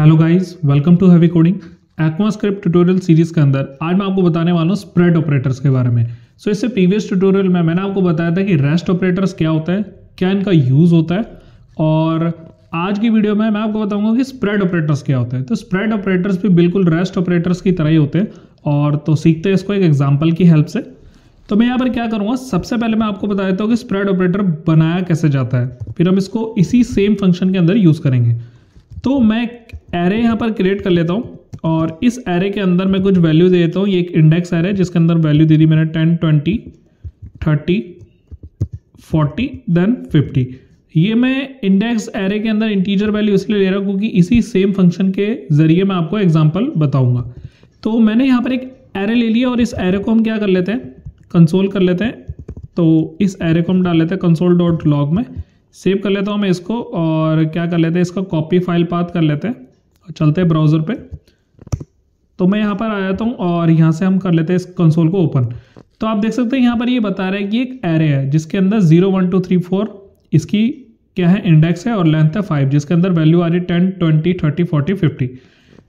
Hello guys, welcome to heavy coding. ECMAScript tutorial series के अंदर आज मैं आपको बताने वाला हूँ स्प्रेड ऑपरेटर्स के बारे में। इससे प्रीवियस ट्यूटोरियल में मैंने आपको बताया था कि रेस्ट ऑपरेटर्स क्या होता है, क्या इनका यूज होता है, और आज की वीडियो में मैं आपको बताऊंगा कि स्प्रेड ऑपरेटर्स क्या होता है। तो स्प्रेड ऑपरेटर्स भी बिल्कुल रेस्ट ऑपरेटर्स की तरह ही होते हैं, और तो सीखते हैं इसको एक एग्जाम्पल की हेल्प से। तो मैं यहाँ पर क्या करूँगा, सबसे पहले मैं आपको बता देता हूँ कि स्प्रेड ऑपरेटर बनाया कैसे जाता है, फिर हम इसको इसी सेम फंक्शन के अंदर यूज़ करेंगे। तो मैं एरे यहाँ पर क्रिएट कर लेता हूँ, और इस एरे के अंदर मैं कुछ वैल्यू दे देता हूँ। ये एक इंडेक्स एरे है जिसके अंदर वैल्यू दे दी मैंने 10, 20, 30, 40 देन 50। ये मैं इंडेक्स एरे के अंदर इंटीजर वैल्यू इसलिए ले रहा हूँ क्योंकि इसी सेम फंक्शन के जरिए मैं आपको एग्जांपल बताऊंगा। तो मैंने यहाँ पर एक एरे ले लिया, और इस एरे को हम क्या कर लेते हैं, कंसोल कर लेते हैं। तो इस एरे को हम डाल लेते हैं console.log में, सेव कर लेता हूँ मैं इसको, और क्या कर लेते हैं, इसका कॉपी फाइल पाथ कर लेते हैं और चलते हैं ब्राउज़र पे। तो मैं यहाँ पर आ जाता हूँ और यहाँ से हम कर लेते हैं इस कंसोल को ओपन। तो आप देख सकते हैं यहाँ पर ये बता रहा है कि एक एरे है जिसके अंदर 0, 1, 2, 3, 4 इसकी क्या है, इंडेक्स है, और लेंथ है 5, जिसके अंदर वैल्यू आ रही है 10, 20, 30, 40, 50।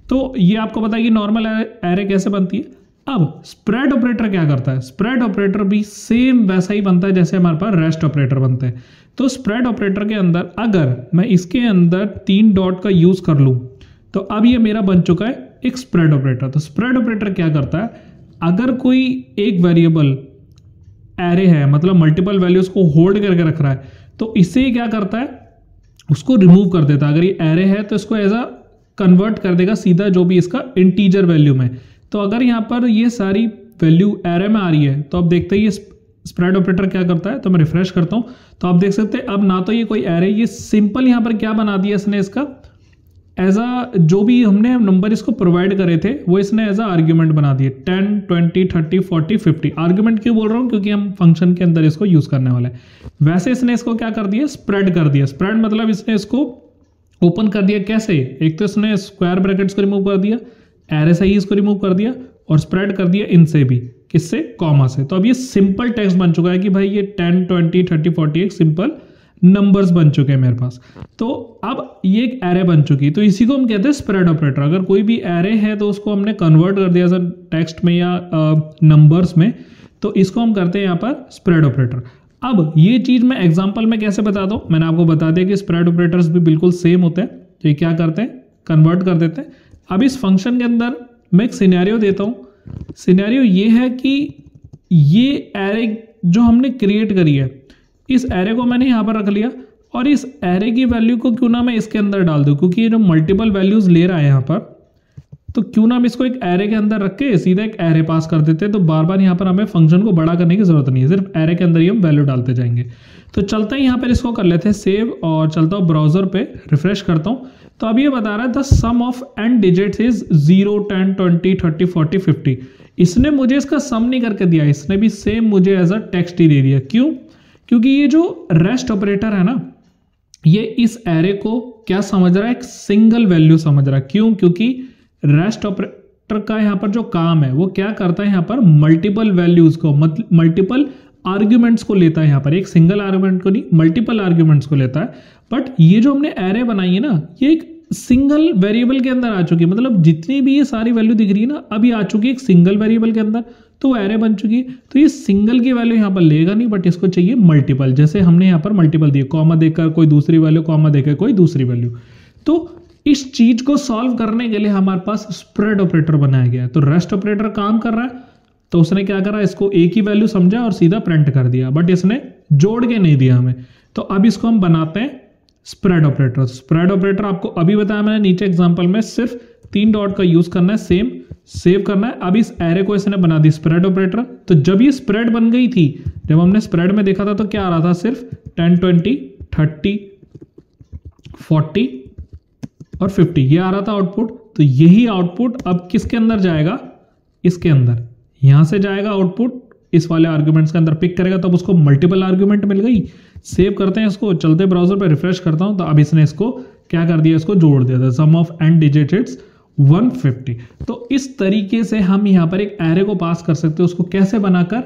तो ये आपको पता है कि नॉर्मल एरे कैसे बनती है। अब स्प्रेड ऑपरेटर क्या करता है, स्प्रेड ऑपरेटर भी सेम वैसा ही बनता है जैसे हमारे पास रेस्ट ऑपरेटर बनते हैं। तो स्प्रेड ऑपरेटर के अंदर अगर मैं इसके अंदर 3 डॉट का यूज कर लूं तो अब ये मेरा बन चुका है एक स्प्रेड ऑपरेटर। तो स्प्रेड ऑपरेटर क्या करता है, अगर कोई एक वेरिएबल एरे है, मतलब मल्टीपल वैल्यूज को होल्ड करके रख रहा है, तो इससे क्या करता है, उसको रिमूव कर देता है। अगर ये एरे है तो इसको एज अ कन्वर्ट कर देगा सीधा जो भी इसका इंटीजर वैल्यू में। तो अगर यहाँ पर ये सारी वैल्यू एरे में आ रही है तो अब देखते हैं ये स्प्रेड ऑपरेटर क्या करता है। तो मैं रिफ्रेश करता हूँ, तो आप देख सकते हैं अब ना तो ये कोई एरे, ये सिंपल यहाँ पर क्या बना दिया इसने, इसका एज अ जो भी हमने नंबर इसको प्रोवाइड करे थे वो इसने एज अ आर्ग्यूमेंट बना दिए। 10, 20, 30, 40, 50 आर्ग्यूमेंट क्यों बोल रहा हूँ, क्योंकि हम फंक्शन के अंदर इसको यूज करने वाले हैं। वैसे इसने इसको क्या कर दिया, स्प्रेड कर दिया। स्प्रेड मतलब इसने इसको ओपन कर दिया। कैसे, एक तो इसने स्क्वायर ब्रैकेट्स को रिमूव कर दिया, एरे से ही इसको रिमूव कर दिया, और स्प्रेड कर दिया इनसे भी, किससे, कॉमा से। तो अब ये सिंपल टेक्स्ट बन चुका है कि भाई ये 10, 20, 30, 40 एक सिंपल नंबर्स बन चुके हैं मेरे पास। तो अब ये एक एरे बन चुकी है, तो इसी को हम कहते हैं स्प्रेड ऑपरेटर। अगर कोई भी एरे है तो उसको हमने कन्वर्ट कर दिया सर टेक्स्ट में या नंबर्स में, तो इसको हम करते हैं यहाँ पर स्प्रेड ऑपरेटर। अब ये चीज मैं एग्जाम्पल में कैसे बता दूं, मैंने आपको बता दिया कि स्प्रेड ऑपरेटर्स भी बिल्कुल सेम होते हैं। तो ये क्या करते हैं, कन्वर्ट कर देते हैं। अब इस फंक्शन के अंदर मैं एक सिनेरियो देता हूं। सिनेरियो ये है कि ये एरे जो हमने क्रिएट करी है, इस एरे को मैंने यहां पर रख लिया, और इस एरे की वैल्यू को क्यों ना मैं इसके अंदर डाल दूं, क्योंकि ये जो मल्टीपल वैल्यूज ले रहा है यहां पर, तो क्यों ना हम इसको एक एरे के अंदर रख के सीधा एक एरे पास कर देते हैं। तो बार बार यहां पर हमें फंक्शन को बड़ा करने की जरूरत नहीं है, सिर्फ एरे के अंदर ही हम वैल्यू डालते जाएंगे। तो चलते हैं यहाँ पर इसको कर लेते हैं सेव, और चलता हूँ ब्राउजर पे, रिफ्रेश करता हूँ। तो अब ये बता रहा है the sum of n digits is 0, 10, 20, 30, 40, 50। इसने मुझे इसका सम नहीं करके दिया, इसने भी सेम मुझे एज अ टेक्स्ट ही दे दिया। क्यों, क्योंकि ये जो रेस्ट ऑपरेटर है ना, ये इस एरे को क्या समझ रहा है, एक सिंगल वैल्यू समझ रहा है। क्यों, क्योंकि रेस्ट ऑपरेटर का यहाँ पर जो काम है वो क्या करता है, यहाँ पर मल्टीपल वैल्यूज को, मल्टीपल आर्ग्यूमेंट्स को लेता है। यहाँ पर एक सिंगल आर्ग्यूमेंट को नहीं, मल्टीपल आर्ग्यूमेंट्स को लेता है। बट ये जो हमने एरे बनाई है ना, ये एक सिंगल वेरिएबल के अंदर आ चुकी है। मतलब जितनी भी ये सारी वैल्यू दिख रही है ना, अभी आ चुकी है एक सिंगल वेरिएबल के अंदर, तो एरे बन चुकी है। तो ये सिंगल की वैल्यू यहाँ पर लेगा नहीं, बट इसको चाहिए मल्टीपल। जैसे हमने यहाँ पर मल्टीपल दिए, कॉमा देकर कोई दूसरी वैल्यू, कॉमा देकर कोई दूसरी वैल्यू। तो इस चीज को सॉल्व करने के लिए हमारे पास स्प्रेड ऑपरेटर बनाया गया है। तो रेस्ट ऑपरेटर काम कर रहा है, तो उसने क्या करा, इसको एक ही वैल्यू समझा और सीधा प्रिंट कर दिया, बट इसने जोड़ के नहीं दिया हमें। तो अब इसको हम बनाते हैं स्प्रेड ऑपरेटर। स्प्रेड ऑपरेटर आपको अभी बताया मैंने नीचे एग्जांपल में, सिर्फ 3 डॉट का यूज करना है, सेम सेव करना है। अब इस एरे को इसने बना दी स्प्रेड ऑपरेटर। तो जब ये स्प्रेड बन गई थी, जब हमने स्प्रेड में देखा था, तो क्या आ रहा था, सिर्फ 10, 20, 30, 40 और 50 ये आ रहा था आउटपुट। तो यही आउटपुट अब किसके अंदर जाएगा, इसके अंदर, यहां से जाएगा आउटपुट, इस वाले आर्ग्यूमेंट्स के अंदर पिक करेगा, तब उसको मल्टीपल आर्ग्यूमेंट मिल गई। सेव करते हैं इसको, चलते ब्राउजर पे, रिफ्रेश करता हूं, तो अब इसने इसको क्या कर दिया, इसको जोड़ दिया था, सम ऑफ n डिजिट्स इट्स 150। तो इस तरीके से हम यहां पर एक एरे को पास कर सकते हैं। उसको कैसे बनाकर,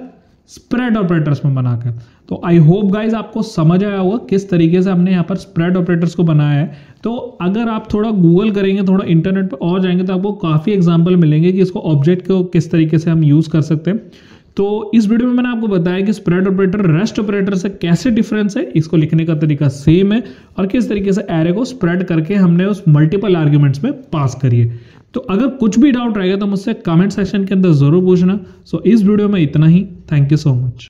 स्प्रेड ऑपरेटर्स में बनाकर। तो आई होप गाइज आपको समझ आया होगा किस तरीके से हमने यहाँ पर स्प्रेड ऑपरेटर्स को बनाया है। तो अगर आप थोड़ा गूगल करेंगे, थोड़ा इंटरनेट पर और जाएंगे तो आपको काफ़ी एग्जाम्पल मिलेंगे कि इसको ऑब्जेक्ट को किस तरीके से हम यूज़ कर सकते हैं। तो इस वीडियो में मैंने आपको बताया कि स्प्रेड ऑपरेटर रेस्ट ऑपरेटर से कैसे डिफरेंस है, इसको लिखने का तरीका सेम है और किस तरीके से एरे को स्प्रेड करके हमने उस मल्टीपल आर्ग्यूमेंट्स में पास करिए। तो अगर कुछ भी डाउट रहेगा तो मुझसे कमेंट सेक्शन के अंदर जरूर पूछना। सो इस वीडियो में इतना ही। Thank you so much.